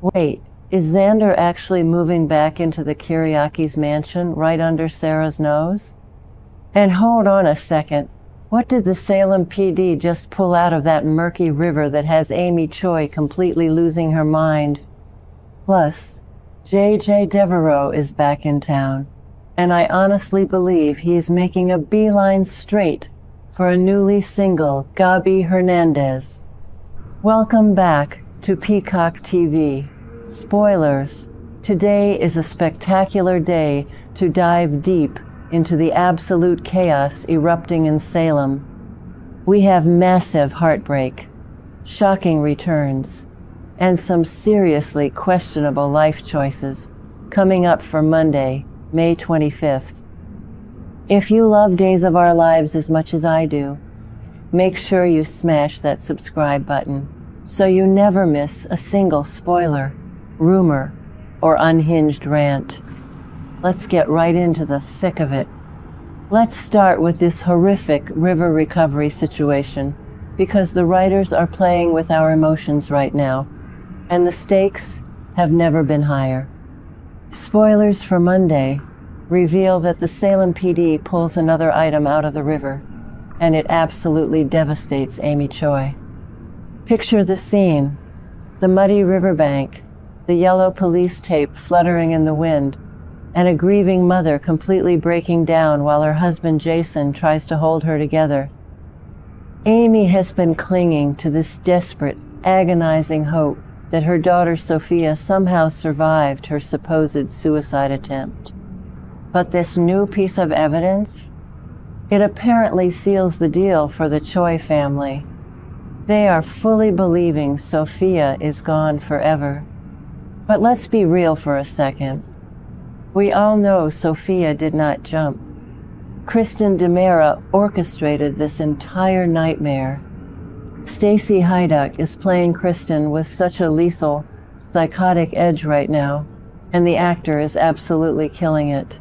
Wait, is Xander actually moving back into the Kiriakis mansion right under Sarah's nose? And hold on a second. What did the Salem PD just pull out of that murky river that has Amy Choi completely losing her mind? Plus, J.J. Devereaux is back in town, and I honestly believe he's making a beeline straight for a newly single Gabi Hernandez. Welcome back to Peacock TV. Spoilers. Today is a spectacular day to dive deep into the absolute chaos erupting in Salem. We have massive heartbreak, shocking returns, and some seriously questionable life choices coming up for Monday, May 25th. If you love Days of Our Lives as much as I do, make sure you smash that subscribe button so you never miss a single spoiler, rumor, or unhinged rant. Let's get right into the thick of it. Let's start with this horrific river recovery situation because the writers are playing with our emotions right now, and the stakes have never been higher. Spoilers for Monday reveal that the Salem PD pulls another item out of the river, and it absolutely devastates Amy Choi. Picture the scene: the muddy riverbank, the yellow police tape fluttering in the wind, and a grieving mother completely breaking down while her husband Jason tries to hold her together. Amy has been clinging to this desperate, agonizing hope that her daughter Sophia somehow survived her supposed suicide attempt. But this new piece of evidence? It apparently seals the deal for the Choi family. They are fully believing Sophia is gone forever. But let's be real for a second. We all know Sophia did not jump. Kristen DiMera orchestrated this entire nightmare. Stacy Hyduck is playing Kristen with such a lethal, psychotic edge right now, and the actor is absolutely killing it.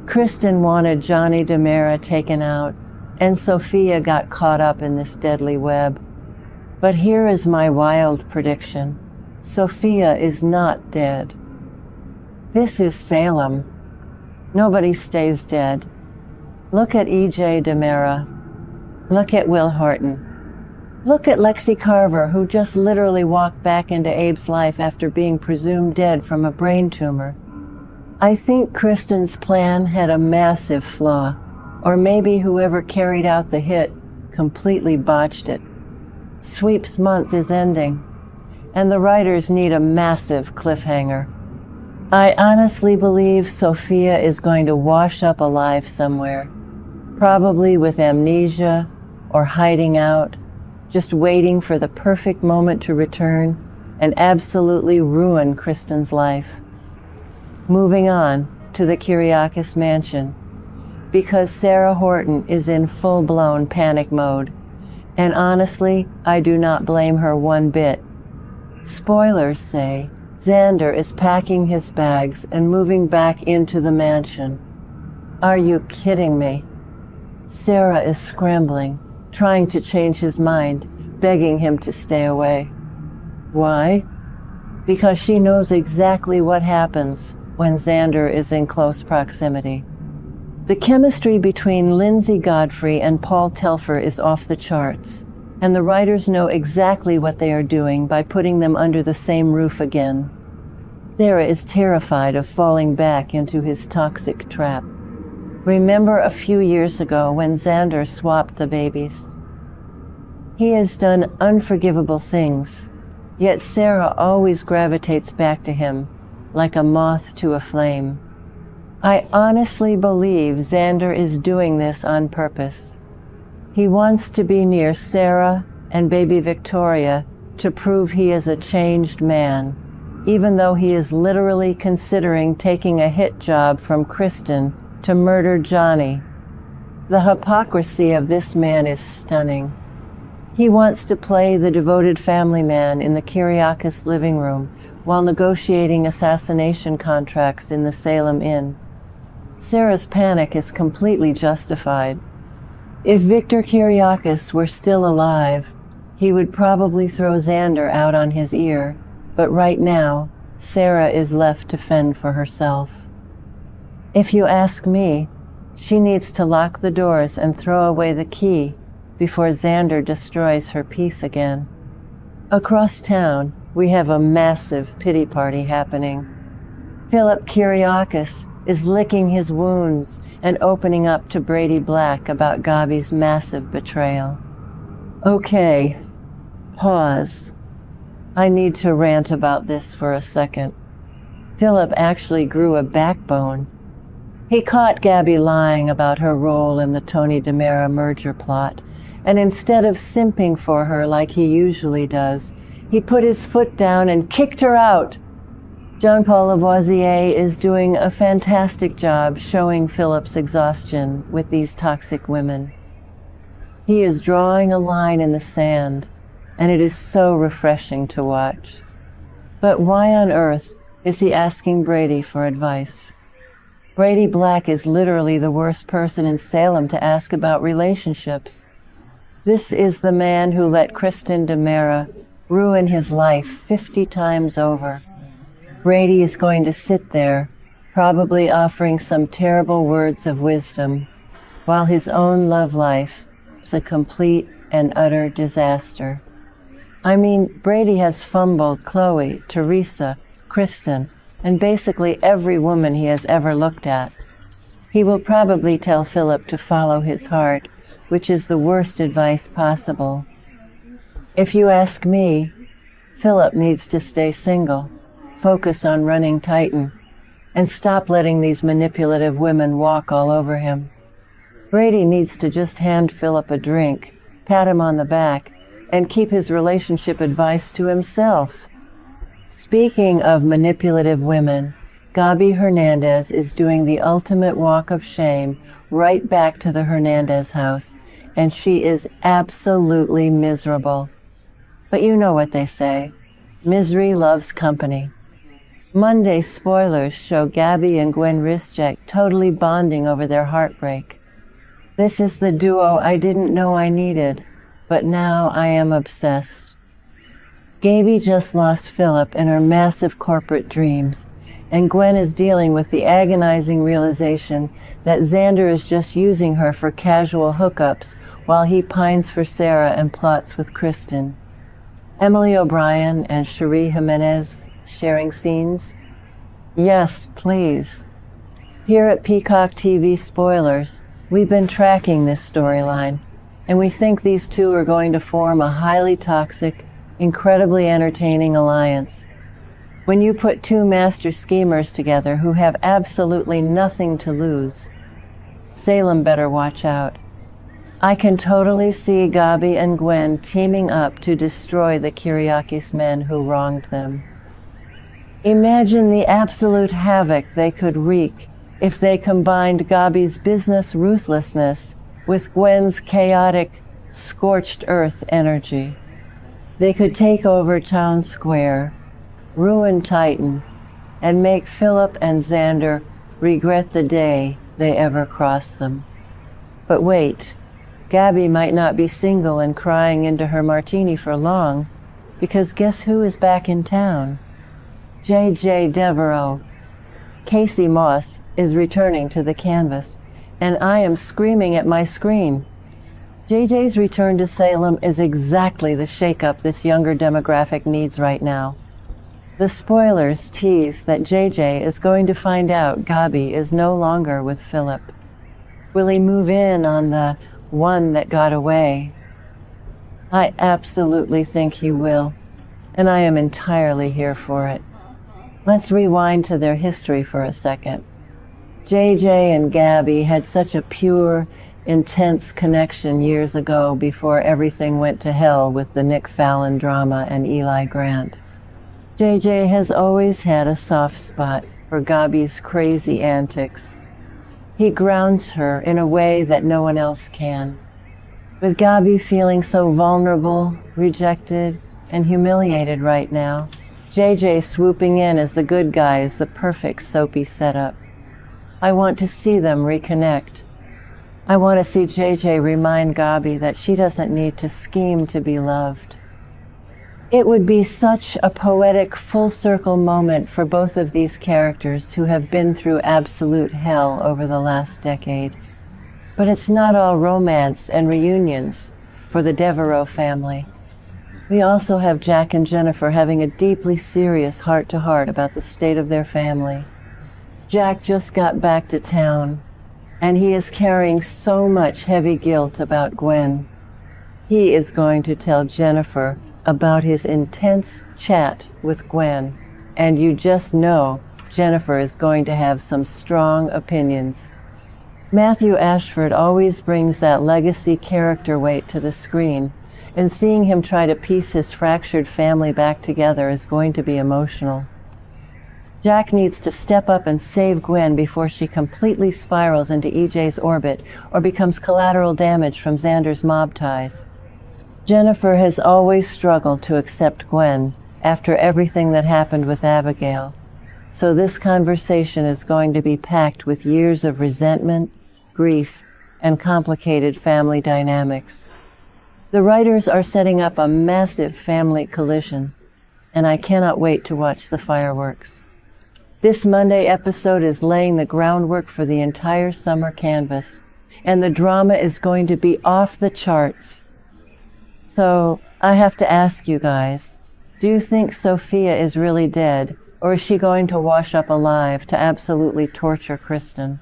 Kristen wanted Johnny DiMera taken out, and Sophia got caught up in this deadly web. But here is my wild prediction. Sophia is not dead. This is Salem. Nobody stays dead. Look at E.J. DiMera. Look at Will Horton. Look at Lexi Carver, who just literally walked back into Abe's life after being presumed dead from a brain tumor. I think Kristen's plan had a massive flaw, or maybe whoever carried out the hit completely botched it. Sweeps month is ending, and the writers need a massive cliffhanger. I honestly believe Sophia is going to wash up alive somewhere, probably with amnesia or hiding out, just waiting for the perfect moment to return and absolutely ruin Kristen's life. Moving on to the Kiriakis mansion, because Sarah Horton is in full-blown panic mode, and honestly, I do not blame her one bit. Spoilers say Xander is packing his bags and moving back into the mansion. Are you kidding me? Sarah is scrambling, trying to change his mind, begging him to stay away. Why? Because she knows exactly what happens when Xander is in close proximity. The chemistry between Lindsay Godfrey and Paul Telfer is off the charts, and the writers know exactly what they are doing by putting them under the same roof again. Sarah is terrified of falling back into his toxic trap. Remember a few years ago when Xander swapped the babies? He has done unforgivable things, yet Sarah always gravitates back to him like a moth to a flame. I honestly believe Xander is doing this on purpose. He wants to be near Sarah and baby Victoria to prove he is a changed man, even though he is literally considering taking a hit job from Kristen to murder Johnny. The hypocrisy of this man is stunning. He wants to play the devoted family man in the Kiriakis living room while negotiating assassination contracts in the Salem Inn. Sarah's panic is completely justified. If Victor Kiriakis were still alive, he would probably throw Xander out on his ear But right now, Sarah is left to fend for herself. If you ask me, she needs to lock the doors and throw away the key before Xander destroys her peace again. Across town, we have a massive pity party happening. Philip Kiriakis is licking his wounds and opening up to Brady Black about Gabi's massive betrayal. Okay, pause. I need to rant about this for a second. Philip actually grew a backbone. He caught Gabi lying about her role in the Tony DiMera merger plot, and instead of simping for her like he usually does, he put his foot down and kicked her out. Jean-Paul Lavoisier is doing a fantastic job showing Philip's exhaustion with these toxic women. He is drawing a line in the sand, and it is so refreshing to watch. But why on earth is he asking Brady for advice? Brady Black is literally the worst person in Salem to ask about relationships. This is the man who let Kristen DiMera ruin his life 50 times over. Brady is going to sit there, probably offering some terrible words of wisdom, while his own love life is a complete and utter disaster. I mean, Brady has fumbled Chloe, Teresa, Kristen, and basically every woman he has ever looked at. He will probably tell Philip to follow his heart, which is the worst advice possible. If you ask me, Philip needs to stay single, focus on running Titan, and stop letting these manipulative women walk all over him. Brady needs to just hand Philip a drink, pat him on the back, and keep his relationship advice to himself. Speaking of manipulative women, Gabi Hernandez is doing the ultimate walk of shame right back to the Hernandez house, and she is absolutely miserable. But you know what they say, misery loves company. Monday spoilers show Gabi and Gwen Rizchek totally bonding over their heartbreak. This is the duo I didn't know I needed, but now I am obsessed. Gabi just lost Philip in her massive corporate dreams, and Gwen is dealing with the agonizing realization that Xander is just using her for casual hookups while he pines for Sarah and plots with Kristen. Emily O'Brien and Cherie Jimenez sharing scenes? Yes, please. Here at Peacock TV Spoilers, we've been tracking this storyline, and we think these two are going to form a highly toxic, incredibly entertaining alliance. When you put two master schemers together who have absolutely nothing to lose, Salem better watch out. I can totally see Gabi and Gwen teaming up to destroy the Kiriakis men who wronged them. Imagine the absolute havoc they could wreak if they combined Gabi's business ruthlessness with Gwen's chaotic, scorched earth energy. They could take over town square, ruin Titan, and make Philip and Xander regret the day they ever crossed them. But wait, Gabi might not be single and crying into her martini for long, because guess who is back in town? J.J. Devereaux. Casey Moss is returning to the canvas, and I am screaming at my screen. JJ's return to Salem is exactly the shakeup this younger demographic needs right now. The spoilers tease that JJ is going to find out Gabi is no longer with Philip. Will he move in on the one that got away? I absolutely think he will, and I am entirely here for it. Let's rewind to their history for a second. JJ and Gabi had such a pure, intense connection years ago before everything went to hell with the Nick Fallon drama and Eli Grant. JJ has always had a soft spot for Gabi's crazy antics. He grounds her in a way that no one else can. With Gabi feeling so vulnerable, rejected, and humiliated right now, JJ swooping in as the good guy is the perfect soapy setup. I want to see them reconnect. I want to see JJ remind Gabi that she doesn't need to scheme to be loved. It would be such a poetic full-circle moment for both of these characters who have been through absolute hell over the last decade. But it's not all romance and reunions for the Devereaux family. We also have Jack and Jennifer having a deeply serious heart-to-heart about the state of their family. Jack just got back to town, and he is carrying so much heavy guilt about Gwen. He is going to tell Jennifer about his intense chat with Gwen, and you just know Jennifer is going to have some strong opinions. Matthew Ashford always brings that legacy character weight to the screen, and seeing him try to piece his fractured family back together is going to be emotional. Jack needs to step up and save Gwen before she completely spirals into EJ's orbit or becomes collateral damage from Xander's mob ties. Jennifer has always struggled to accept Gwen after everything that happened with Abigail, so this conversation is going to be packed with years of resentment, grief, and complicated family dynamics. The writers are setting up a massive family collision, and I cannot wait to watch the fireworks. This Monday episode is laying the groundwork for the entire summer canvas, and the drama is going to be off the charts. So, I have to ask you guys, do you think Sophia is really dead, or is she going to wash up alive to absolutely torture Kristen?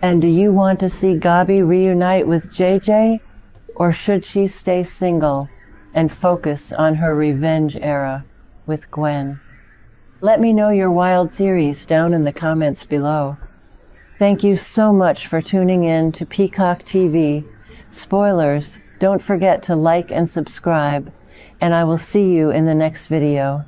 And do you want to see Gabi reunite with JJ, or should she stay single and focus on her revenge era with Gwen? Let me know your wild theories down in the comments below. Thank you so much for tuning in to Peacock TV. Spoilers, don't forget to like and subscribe, and I will see you in the next video.